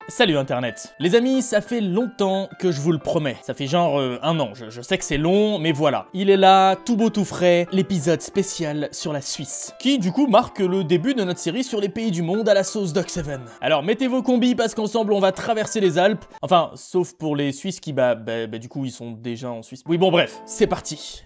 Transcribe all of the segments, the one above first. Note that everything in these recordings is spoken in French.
Salut Internet. Les amis, ça fait longtemps que je vous le promets. Ça fait genre un an. Je sais que c'est long, mais voilà. Il est là, tout beau tout frais, l'épisode spécial sur la Suisse. Qui, du coup, marque le début de notre série sur les pays du monde à la sauce Duck7. Alors, mettez vos combis parce qu'ensemble, on va traverser les Alpes. Enfin, sauf pour les Suisses qui, du coup, ils sont déjà en Suisse. Oui, bon, bref, c'est parti.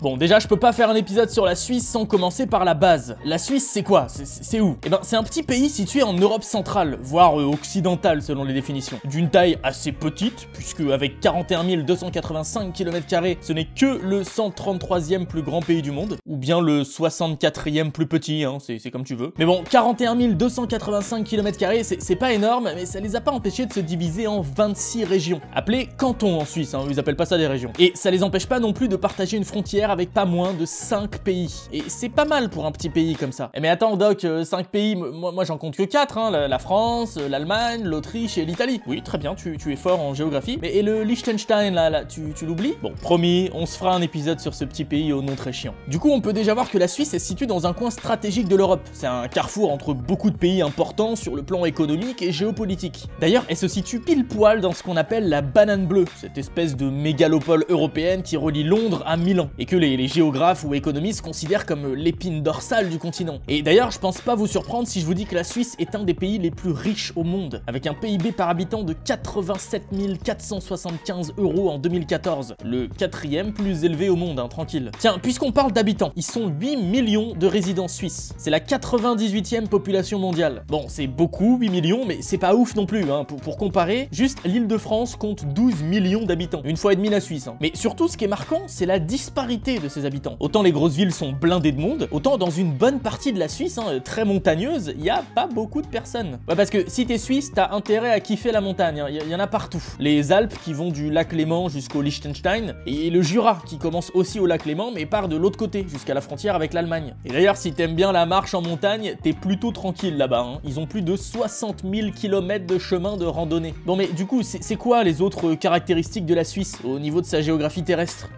Bon, déjà, je peux pas faire un épisode sur la Suisse sans commencer par la base. La Suisse, c'est quoi? C'est où? Eh ben, c'est un petit pays situé en Europe centrale, voire occidentale selon les définitions. D'une taille assez petite, puisque avec 41 285 km², ce n'est que le 133e plus grand pays du monde, ou bien le 64e plus petit, hein, c'est comme tu veux. Mais bon, 41 285 km², c'est pas énorme, mais ça les a pas empêchés de se diviser en 26 régions, appelées cantons en Suisse, hein, ils appellent pas ça des régions. Et ça les empêche pas non plus de partager une frontière avec pas moins de 5 pays. Et c'est pas mal pour un petit pays comme ça. Eh mais attends Doc, 5 pays, moi j'en compte que 4, hein, la France, l'Allemagne, l'Autriche et l'Italie. Oui, très bien, tu es fort en géographie. Mais et le Liechtenstein là, tu l'oublies? Bon, promis, on se fera un épisode sur ce petit pays au nom très chiant. Du coup, on peut déjà voir que la Suisse est située dans un coin stratégique de l'Europe. C'est un carrefour entre beaucoup de pays importants sur le plan économique et géopolitique. D'ailleurs, elle se situe pile poil dans ce qu'on appelle la banane bleue, cette espèce de mégalopole européenne qui relie Londres à Milan, et que les géographes ou économistes considèrent comme l'épine dorsale du continent. Et d'ailleurs, je pense pas vous surprendre si je vous dis que la Suisse est un des pays les plus riches au monde, avec un PIB par habitant de 87 475 € en 2014, le 4e plus élevé au monde, hein, tranquille. Tiens, puisqu'on parle d'habitants, ils sont 8 millions de résidents suisses. C'est la 98e population mondiale. Bon, c'est beaucoup, 8 millions, mais c'est pas ouf non plus, hein. Pour comparer, juste l'Île-de-France compte 12 millions d'habitants, une fois et demi la Suisse, hein. Mais surtout, ce qui est marquant, c'est la disparité de ses habitants. Autant les grosses villes sont blindées de monde, autant dans une bonne partie de la Suisse, hein, très montagneuse, il y a pas beaucoup de personnes. Ouais, parce que si t'es suisse, t'as intérêt à kiffer la montagne, hein. Y en a partout. Les Alpes qui vont du lac Léman jusqu'au Liechtenstein, et le Jura qui commence aussi au lac Léman mais part de l'autre côté, jusqu'à la frontière avec l'Allemagne. Et d'ailleurs, si t'aimes bien la marche en montagne, t'es plutôt tranquille là-bas, hein. Ils ont plus de 60 000 km de chemin de randonnée. Bon mais du coup, c'est quoi les autres caractéristiques de la Suisse au niveau de sa géographie terrestre?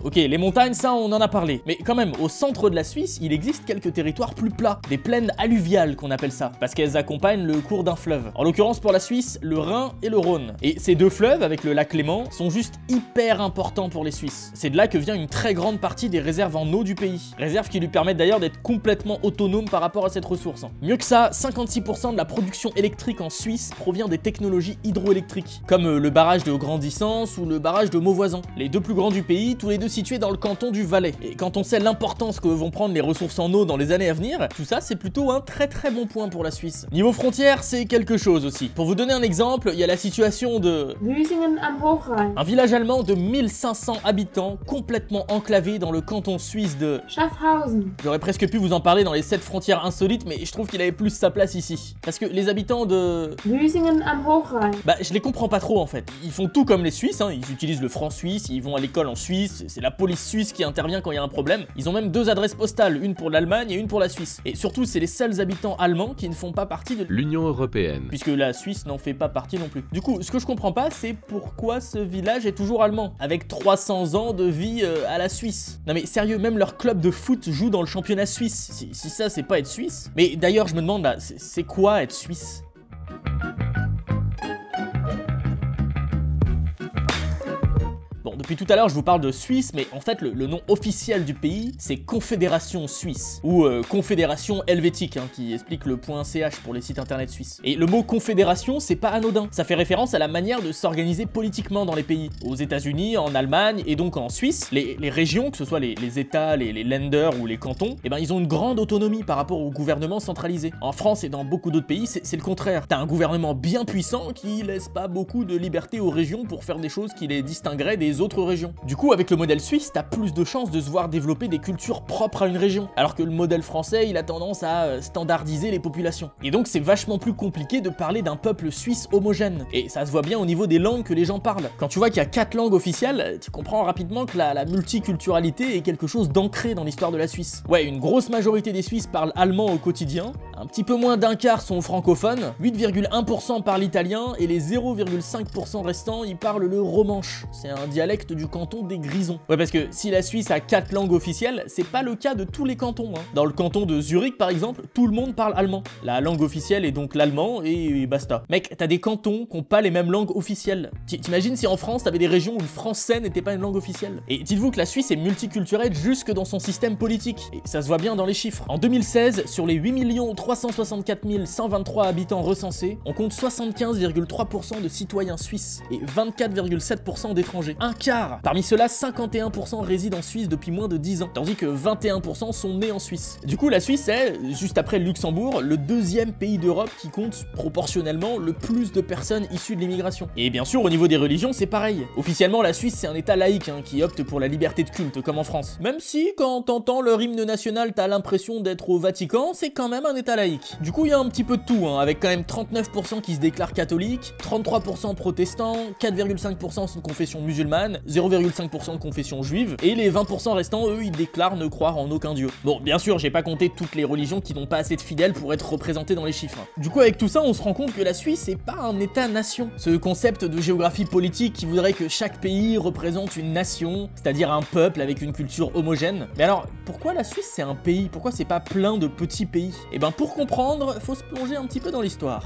Ok, les montagnes, ça on en a parlé. Mais quand même, au centre de la Suisse, il existe quelques territoires plus plats. Des plaines alluviales qu'on appelle ça, parce qu'elles accompagnent le cours d'un fleuve. En l'occurrence pour la Suisse, le Rhin et le Rhône. Et ces deux fleuves, avec le lac Léman, sont juste hyper importants pour les Suisses. C'est de là que vient une très grande partie des réserves en eau du pays. Réserves qui lui permettent d'ailleurs d'être complètement autonome par rapport à cette ressource. Mieux que ça, 56% de la production électrique en Suisse provient des technologies hydroélectriques, comme le barrage de Grandissance ou le barrage de Mauvoisin. Les deux plus grands du pays, tous les deux situé dans le canton du Valais. Et quand on sait l'importance que vont prendre les ressources en eau dans les années à venir, tout ça c'est plutôt un très bon point pour la Suisse. Niveau frontière, c'est quelque chose aussi. Pour vous donner un exemple, il y a la situation de Büsingen am Hochrhein, un village allemand de 1500 habitants complètement enclavé dans le canton suisse de Schaffhausen. J'aurais presque pu vous en parler dans les 7 frontières insolites, mais je trouve qu'il avait plus sa place ici. Parce que les habitants de Büsingen am Hochrhein. je les comprends pas trop en fait. Ils font tout comme les Suisses, hein. Ils utilisent le franc suisse, ils vont à l'école en Suisse, c'est la police suisse qui intervient quand il y a un problème. Ils ont même 2 adresses postales, une pour l'Allemagne et une pour la Suisse. Et surtout, c'est les seuls habitants allemands qui ne font pas partie de l'Union européenne, puisque la Suisse n'en fait pas partie non plus. Du coup, ce que je comprends pas, c'est pourquoi ce village est toujours allemand, avec 300 ans de vie à la Suisse. Non mais sérieux, même leur club de foot joue dans le championnat suisse. Si ça, c'est pas être suisse. Mais d'ailleurs, je me demande là, c'est quoi être suisse ? Bon, depuis tout à l'heure, je vous parle de Suisse, mais en fait, le nom officiel du pays, c'est Confédération Suisse, ou Confédération Helvétique, hein, qui explique le .ch pour les sites internet suisses. Et le mot confédération, c'est pas anodin. Ça fait référence à la manière de s'organiser politiquement dans les pays. Aux États-Unis, en Allemagne, et donc en Suisse, les régions, que ce soit les États, les Länder ou les cantons, eh ben, ils ont une grande autonomie par rapport au gouvernement centralisé. En France et dans beaucoup d'autres pays, c'est le contraire. T'as un gouvernement bien puissant qui laisse pas beaucoup de liberté aux régions pour faire des choses qui les distingueraient des autres d'autres régions. Du coup, avec le modèle suisse, t'as plus de chances de se voir développer des cultures propres à une région, alors que le modèle français, il a tendance à standardiser les populations. Et donc c'est vachement plus compliqué de parler d'un peuple suisse homogène. Et ça se voit bien au niveau des langues que les gens parlent. Quand tu vois qu'il y a 4 langues officielles, tu comprends rapidement que la multiculturalité est quelque chose d'ancré dans l'histoire de la Suisse. Ouais, une grosse majorité des Suisses parlent allemand au quotidien, un petit peu moins d'un quart sont francophones, 8,1% parlent italien et les 0,5% restants ils parlent le romanche. C'est un dialecte du canton des Grisons. Ouais, parce que si la Suisse a 4 langues officielles, c'est pas le cas de tous les cantons. Dans le canton de Zurich par exemple, tout le monde parle allemand. La langue officielle est donc l'allemand et basta. Mec, t'as des cantons qui n'ont pas les mêmes langues officielles. T'imagines si en France t'avais des régions où le français n'était pas une langue officielle. Et dites-vous que la Suisse est multiculturelle jusque dans son système politique. Et ça se voit bien dans les chiffres. En 2016, sur les 8 364 123 habitants recensés, on compte 75,3% de citoyens suisses et 24,7% d'étrangers. Un quart. Parmi ceux-là, 51% résident en Suisse depuis moins de 10 ans, tandis que 21% sont nés en Suisse. Du coup, la Suisse est, juste après le Luxembourg, le deuxième pays d'Europe qui compte proportionnellement le plus de personnes issues de l'immigration. Et bien sûr, au niveau des religions, c'est pareil. Officiellement, la Suisse, c'est un état laïque qui opte pour la liberté de culte, comme en France. Même si, quand t'entends leur hymne national, t'as l'impression d'être au Vatican, c'est quand même un état laïque. Du coup, il y a un petit peu de tout, avec quand même 39% qui se déclarent catholiques, 33% protestants, 4,5% sont de confession musulmane, 0,5% de confession juive, et les 20% restants, eux, ils déclarent ne croire en aucun dieu. Bon, bien sûr, j'ai pas compté toutes les religions qui n'ont pas assez de fidèles pour être représentées dans les chiffres. Du coup, avec tout ça, on se rend compte que la Suisse, c'est pas un état-nation. Ce concept de géographie politique qui voudrait que chaque pays représente une nation, c'est-à-dire un peuple avec une culture homogène. Mais alors, pourquoi la Suisse, c'est un pays? Pourquoi c'est pas plein de petits pays? Et ben, pour comprendre, faut se plonger un petit peu dans l'histoire.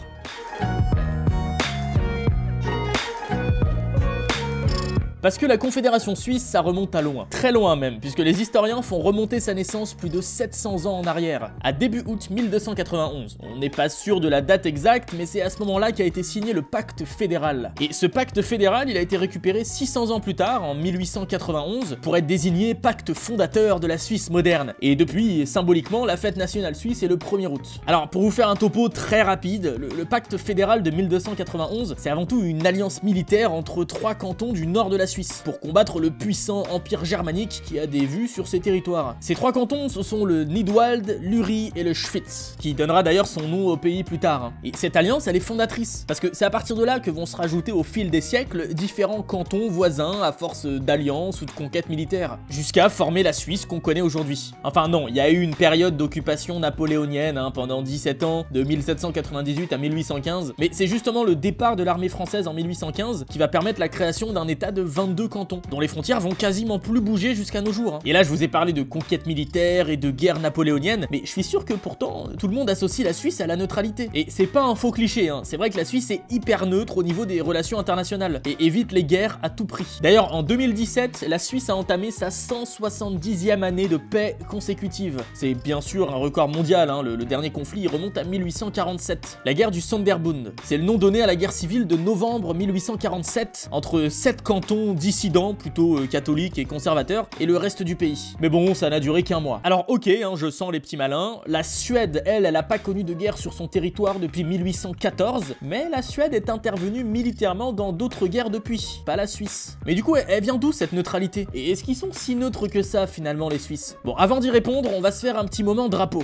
Parce que la Confédération suisse, ça remonte à loin, très loin même, puisque les historiens font remonter sa naissance plus de 700 ans en arrière, à début août 1291. On n'est pas sûr de la date exacte, mais c'est à ce moment-là qu'a été signé le pacte fédéral. Et ce pacte fédéral, il a été récupéré 600 ans plus tard, en 1891, pour être désigné pacte fondateur de la Suisse moderne. Et depuis, symboliquement, la fête nationale suisse est le 1er août. Alors, pour vous faire un topo très rapide, le pacte fédéral de 1291, c'est avant tout une alliance militaire entre 3 cantons du nord de la Suisse, pour combattre le puissant empire germanique qui a des vues sur ses territoires. Ces 3 cantons, ce sont le Nidwald, l'Uri et le Schwyz, qui donnera d'ailleurs son nom au pays plus tard. Et cette alliance, elle est fondatrice, parce que c'est à partir de là que vont se rajouter au fil des siècles différents cantons voisins à force d'alliances ou de conquêtes militaires, jusqu'à former la Suisse qu'on connaît aujourd'hui. Enfin non, il y a eu une période d'occupation napoléonienne pendant 17 ans, de 1798 à 1815, mais c'est justement le départ de l'armée française en 1815 qui va permettre la création d'un état de 22 cantons, dont les frontières vont quasiment plus bouger jusqu'à nos jours. Et là, je vous ai parlé de conquêtes militaires et de guerres napoléoniennes, mais je suis sûr que pourtant, tout le monde associe la Suisse à la neutralité. Et c'est pas un faux cliché, c'est vrai que la Suisse est hyper neutre au niveau des relations internationales, et évite les guerres à tout prix. D'ailleurs, en 2017, la Suisse a entamé sa 170e année de paix consécutive. C'est bien sûr un record mondial, le dernier conflit il remonte à 1847. La guerre du Sonderbund, c'est le nom donné à la guerre civile de novembre 1847, entre 7 cantons dissidents, plutôt catholiques et conservateurs, et le reste du pays. Mais bon, ça n'a duré qu'un mois. Alors ok, je sens les petits malins, la Suède, elle a pas connu de guerre sur son territoire depuis 1814, mais la Suède est intervenue militairement dans d'autres guerres depuis, pas la Suisse. Mais du coup, elle vient d'où cette neutralité? Et est-ce qu'ils sont si neutres que ça finalement les Suisses? Bon, avant d'y répondre, on va se faire un petit moment drapeau.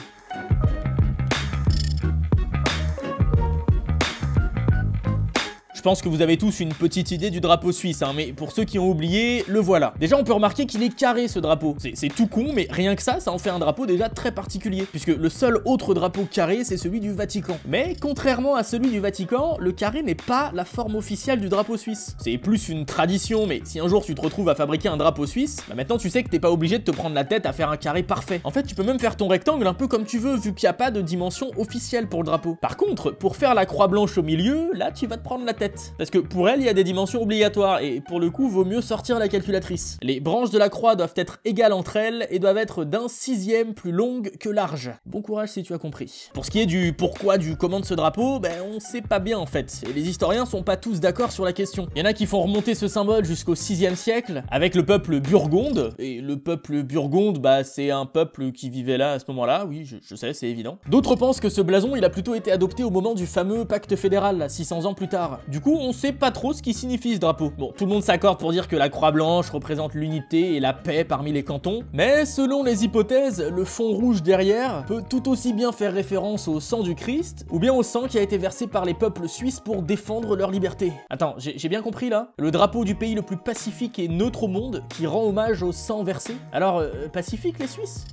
Je pense que vous avez tous une petite idée du drapeau suisse, mais pour ceux qui ont oublié, le voilà. Déjà, on peut remarquer qu'il est carré ce drapeau. C'est tout con, mais rien que ça en fait un drapeau déjà très particulier, puisque le seul autre drapeau carré, c'est celui du Vatican. Mais contrairement à celui du Vatican, le carré n'est pas la forme officielle du drapeau suisse. C'est plus une tradition, mais si un jour tu te retrouves à fabriquer un drapeau suisse, maintenant tu sais que t'es pas obligé de te prendre la tête à faire un carré parfait. En fait, tu peux même faire ton rectangle un peu comme tu veux, vu qu'il n'y a pas de dimension officielle pour le drapeau. Par contre, pour faire la croix blanche au milieu, là tu vas te prendre la tête. Parce que pour elle, il y a des dimensions obligatoires, et pour le coup, vaut mieux sortir la calculatrice. Les branches de la croix doivent être égales entre elles, et doivent être d'1/6 plus longues que large. Bon courage si tu as compris. Pour ce qui est du pourquoi, du comment de ce drapeau, on sait pas bien en fait, et les historiens sont pas tous d'accord sur la question. Il y en a qui font remonter ce symbole jusqu'au 6e siècle, avec le peuple burgonde, et le peuple burgonde, c'est un peuple qui vivait là à ce moment-là, oui, je sais, c'est évident. D'autres pensent que ce blason, il a plutôt été adopté au moment du fameux pacte fédéral, 600 ans plus tard. Du Du coup, on sait pas trop ce qui signifie ce drapeau. Bon, tout le monde s'accorde pour dire que la croix blanche représente l'unité et la paix parmi les cantons, mais selon les hypothèses, le fond rouge derrière peut tout aussi bien faire référence au sang du Christ, ou bien au sang qui a été versé par les peuples suisses pour défendre leur liberté. Attends, j'ai bien compris là? Le drapeau du pays le plus pacifique et neutre au monde qui rend hommage au sang versé? Alors, pacifique les Suisses?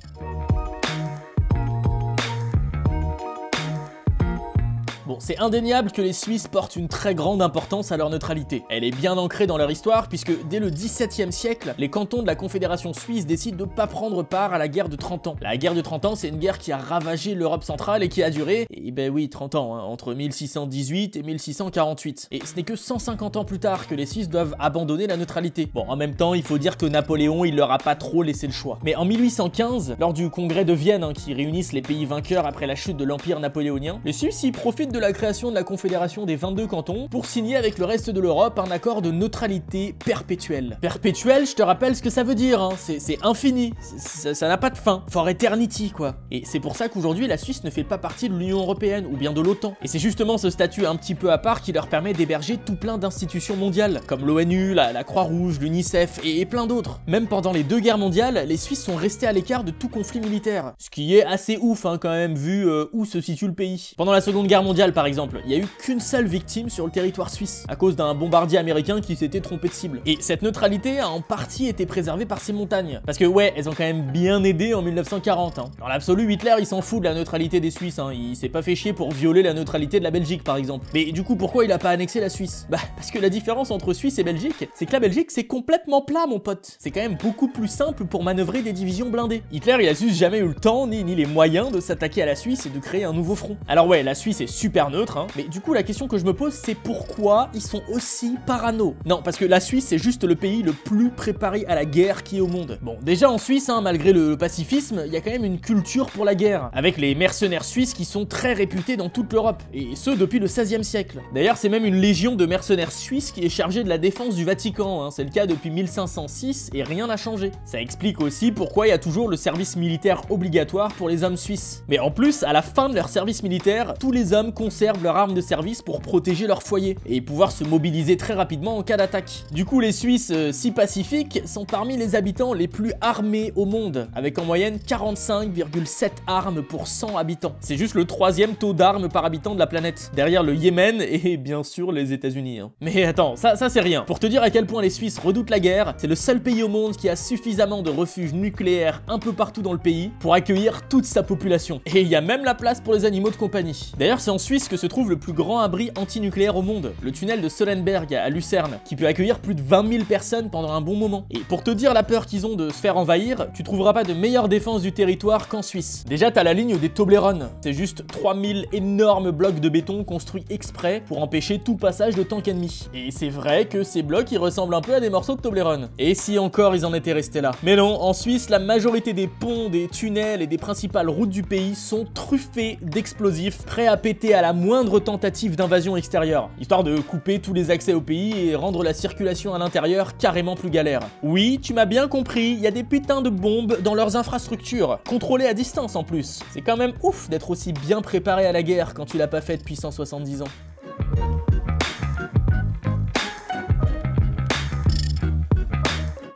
Bon, c'est indéniable que les Suisses portent une très grande importance à leur neutralité. Elle est bien ancrée dans leur histoire puisque dès le XVIIe siècle, les cantons de la Confédération suisse décident de pas prendre part à la guerre de 30 ans. La guerre de 30 ans, c'est une guerre qui a ravagé l'Europe centrale et qui a duré, et ben oui, 30 ans, hein, entre 1618 et 1648. Et ce n'est que 150 ans plus tard que les Suisses doivent abandonner la neutralité. Bon, en même temps, il faut dire que Napoléon, il leur a pas trop laissé le choix. Mais en 1815, lors du congrès de Vienne, hein, qui réunissent les pays vainqueurs après la chute de l'Empire napoléonien, les Suisses y profitent de la création de la Confédération des 22 cantons pour signer avec le reste de l'Europe un accord de neutralité perpétuelle. Perpétuelle, je te rappelle ce que ça veut dire, hein. C'est infini, ça n'a pas de fin, for eternity quoi. Et c'est pour ça qu'aujourd'hui la Suisse ne fait pas partie de l'Union Européenne ou bien de l'OTAN. Et c'est justement ce statut un petit peu à part qui leur permet d'héberger tout plein d'institutions mondiales, comme l'ONU, la Croix-Rouge, l'UNICEF et plein d'autres. Même pendant les deux guerres mondiales, les Suisses sont restés à l'écart de tout conflit militaire. Ce qui est assez ouf hein, quand même vu où se situe le pays. Pendant la Seconde Guerre mondiale par exemple, il n'y a eu qu'une seule victime sur le territoire suisse, à cause d'un bombardier américain qui s'était trompé de cible. Et cette neutralité a en partie été préservée par ces montagnes. Parce que ouais, elles ont quand même bien aidé en 1940. Hein. Dans l'absolu, Hitler il s'en fout de la neutralité des Suisses, hein. Il s'est pas fait chier pour violer la neutralité de la Belgique par exemple. Mais du coup, pourquoi il a pas annexé la Suisse? Bah parce que la différence entre Suisse et Belgique, c'est que la Belgique c'est complètement plat mon pote. C'est quand même beaucoup plus simple pour manœuvrer des divisions blindées. Hitler il a juste jamais eu le temps ni les moyens de s'attaquer à la Suisse et de créer un nouveau front. Alors ouais, la Suisse est super neutre, hein, mais du coup la question que je me pose c'est pourquoi ils sont aussi parano? Non, parce que la Suisse c'est juste le pays le plus préparé à la guerre qui est au monde. Bon, déjà en Suisse, hein, malgré le pacifisme, il y a quand même une culture pour la guerre, avec les mercenaires suisses qui sont très réputés dans toute l'Europe, et ce depuis le XVIe siècle. D'ailleurs c'est même une légion de mercenaires suisses qui est chargée de la défense du Vatican, hein. C'est le cas depuis 1506 et rien n'a changé. Ça explique aussi pourquoi il y a toujours le service militaire obligatoire pour les hommes suisses. Mais en plus, à la fin de leur service militaire, tous les hommes conservent leur arme de service pour protéger leur foyer et pouvoir se mobiliser très rapidement en cas d'attaque. Du coup, les Suisses si pacifiques sont parmi les habitants les plus armés au monde, avec en moyenne 45,7 armes pour 100 habitants. C'est juste le 3e taux d'armes par habitant de la planète, derrière le Yémen et bien sûr les États-Unis. Hein. Mais attends, ça c'est rien. Pour te dire à quel point les Suisses redoutent la guerre, c'est le seul pays au monde qui a suffisamment de refuges nucléaires un peu partout dans le pays pour accueillir toute sa population. Et il y a même la place pour les animaux de compagnie. D'ailleurs, c'est en Suisse que se trouve le plus grand abri antinucléaire au monde, le tunnel de Sollenberg à Lucerne, qui peut accueillir plus de 20 000 personnes pendant un bon moment. Et pour te dire la peur qu'ils ont de se faire envahir, tu trouveras pas de meilleure défense du territoire qu'en Suisse. Déjà, t'as la ligne des Toblerone. C'est juste 3000 énormes blocs de béton construits exprès pour empêcher tout passage de tanks ennemis. Et c'est vrai que ces blocs, ils ressemblent un peu à des morceaux de Toblerone. Et si encore ils en étaient restés là. Mais non, en Suisse, la majorité des ponts, des tunnels et des principales routes du pays sont truffés d'explosifs, prêts à péter à la moindre tentative d'invasion extérieure, histoire de couper tous les accès au pays et rendre la circulation à l'intérieur carrément plus galère. Oui, tu m'as bien compris, il y a des putains de bombes dans leurs infrastructures, contrôlées à distance en plus. C'est quand même ouf d'être aussi bien préparé à la guerre quand tu l'as pas fait depuis 170 ans.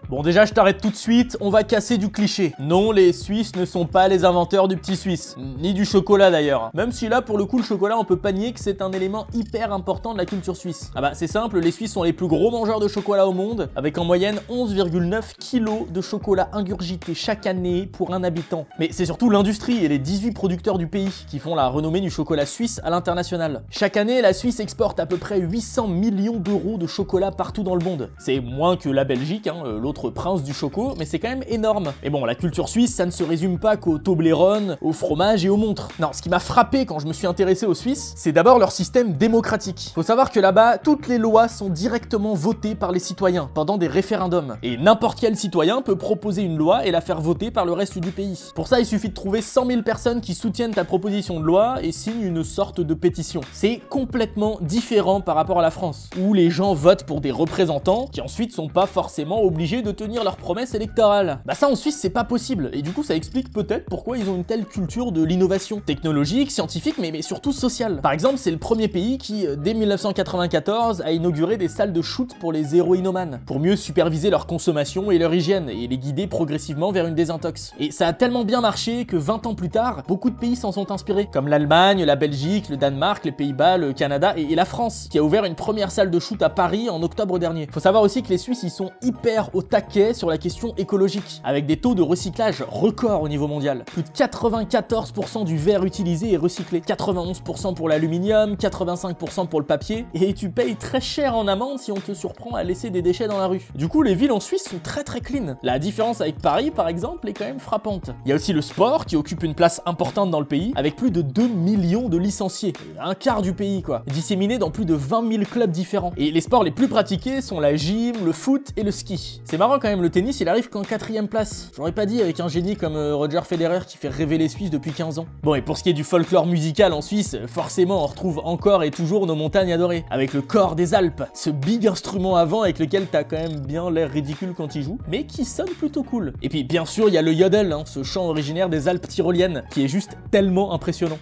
Bon déjà je t'arrête tout de suite, on va casser du cliché. Non, les Suisses ne sont pas les inventeurs du petit Suisse, ni du chocolat d'ailleurs. Même si là pour le coup le chocolat on peut pas nier que c'est un élément hyper important de la culture suisse. Ah bah c'est simple, les Suisses sont les plus gros mangeurs de chocolat au monde, avec en moyenne 11,9 kg de chocolat ingurgité chaque année pour un habitant. Mais c'est surtout l'industrie et les 18 producteurs du pays qui font la renommée du chocolat suisse à l'international. Chaque année, la Suisse exporte à peu près 800 millions d'euros de chocolat partout dans le monde. C'est moins que la Belgique, hein, l'autre prince du choco, mais c'est quand même énorme. Et bon, la culture suisse, ça ne se résume pas qu'au Toblerone, au fromage et aux montres. Non, ce qui m'a frappé quand je me suis intéressé aux Suisses, c'est d'abord leur système démocratique. Faut savoir que là-bas, toutes les lois sont directement votées par les citoyens, pendant des référendums. Et n'importe quel citoyen peut proposer une loi et la faire voter par le reste du pays. Pour ça, il suffit de trouver 100 000 personnes qui soutiennent ta proposition de loi et signent une sorte de pétition. C'est complètement différent par rapport à la France, où les gens votent pour des représentants qui ensuite sont pas forcément obligés de de tenir leurs promesses électorales. Bah ça en Suisse c'est pas possible, et du coup ça explique peut-être pourquoi ils ont une telle culture de l'innovation, technologique, scientifique, mais surtout sociale. Par exemple, c'est le premier pays qui, dès 1994, a inauguré des salles de shoot pour les héroïnomanes, pour mieux superviser leur consommation et leur hygiène, et les guider progressivement vers une désintox. Et ça a tellement bien marché que 20 ans plus tard, beaucoup de pays s'en sont inspirés, comme l'Allemagne, la Belgique, le Danemark, les Pays-Bas, le Canada et la France, qui a ouvert une première salle de shoot à Paris en octobre dernier. Faut savoir aussi que les Suisses, ils sont hyper au taquet sur la question écologique, avec des taux de recyclage records au niveau mondial. Plus de 94% du verre utilisé est recyclé, 91% pour l'aluminium, 85% pour le papier, et tu payes très cher en amende si on te surprend à laisser des déchets dans la rue. Du coup, les villes en Suisse sont très clean. La différence avec Paris, par exemple, est quand même frappante. Il y a aussi le sport qui occupe une place importante dans le pays, avec plus de 2 millions de licenciés, un quart du pays quoi, disséminés dans plus de 20 000 clubs différents. Et les sports les plus pratiqués sont la gym, le foot et le ski. C'est marrant quand même, le tennis il arrive qu'en 4ème place. J'aurais pas dit avec un génie comme Roger Federer qui fait rêver les Suisses depuis 15 ans. Bon, et pour ce qui est du folklore musical en Suisse, forcément on retrouve encore et toujours nos montagnes adorées, avec le cor des Alpes, ce big instrument à vent avec lequel t'as quand même bien l'air ridicule quand il joue, mais qui sonne plutôt cool. Et puis bien sûr il y a le yodel, ce chant originaire des Alpes tyroliennes, qui est juste tellement impressionnant.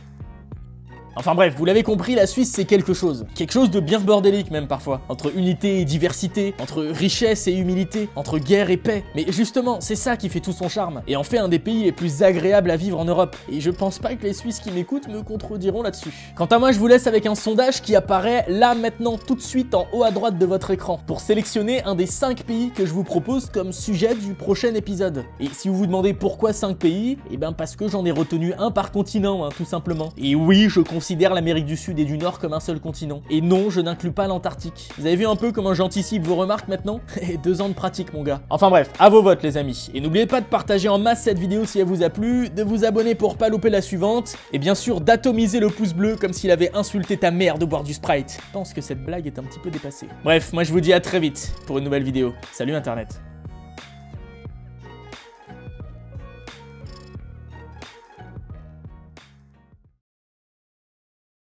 Enfin bref, vous l'avez compris, la Suisse c'est quelque chose de bien bordélique même parfois, entre unité et diversité, entre richesse et humilité, entre guerre et paix. Mais justement, c'est ça qui fait tout son charme, et en fait un des pays les plus agréables à vivre en Europe. Et je pense pas que les Suisses qui m'écoutent me contrediront là-dessus. Quant à moi, je vous laisse avec un sondage qui apparaît là maintenant tout de suite en haut à droite de votre écran, pour sélectionner un des 5 pays que je vous propose comme sujet du prochain épisode. Et si vous vous demandez pourquoi 5 pays, eh ben parce que j'en ai retenu un par continent, tout simplement. Et oui, je considère l'Amérique du Sud et du Nord comme un seul continent. Et non, je n'inclus pas l'Antarctique. Vous avez vu un peu comment j'anticipe vos remarques maintenant? Et 2 ans de pratique, mon gars. Enfin bref, à vos votes les amis. Et n'oubliez pas de partager en masse cette vidéo si elle vous a plu, de vous abonner pour pas louper la suivante, et bien sûr d'atomiser le pouce bleu comme s'il avait insulté ta mère de boire du Sprite. Je pense que cette blague est un petit peu dépassée. Bref, moi je vous dis à très vite pour une nouvelle vidéo. Salut Internet.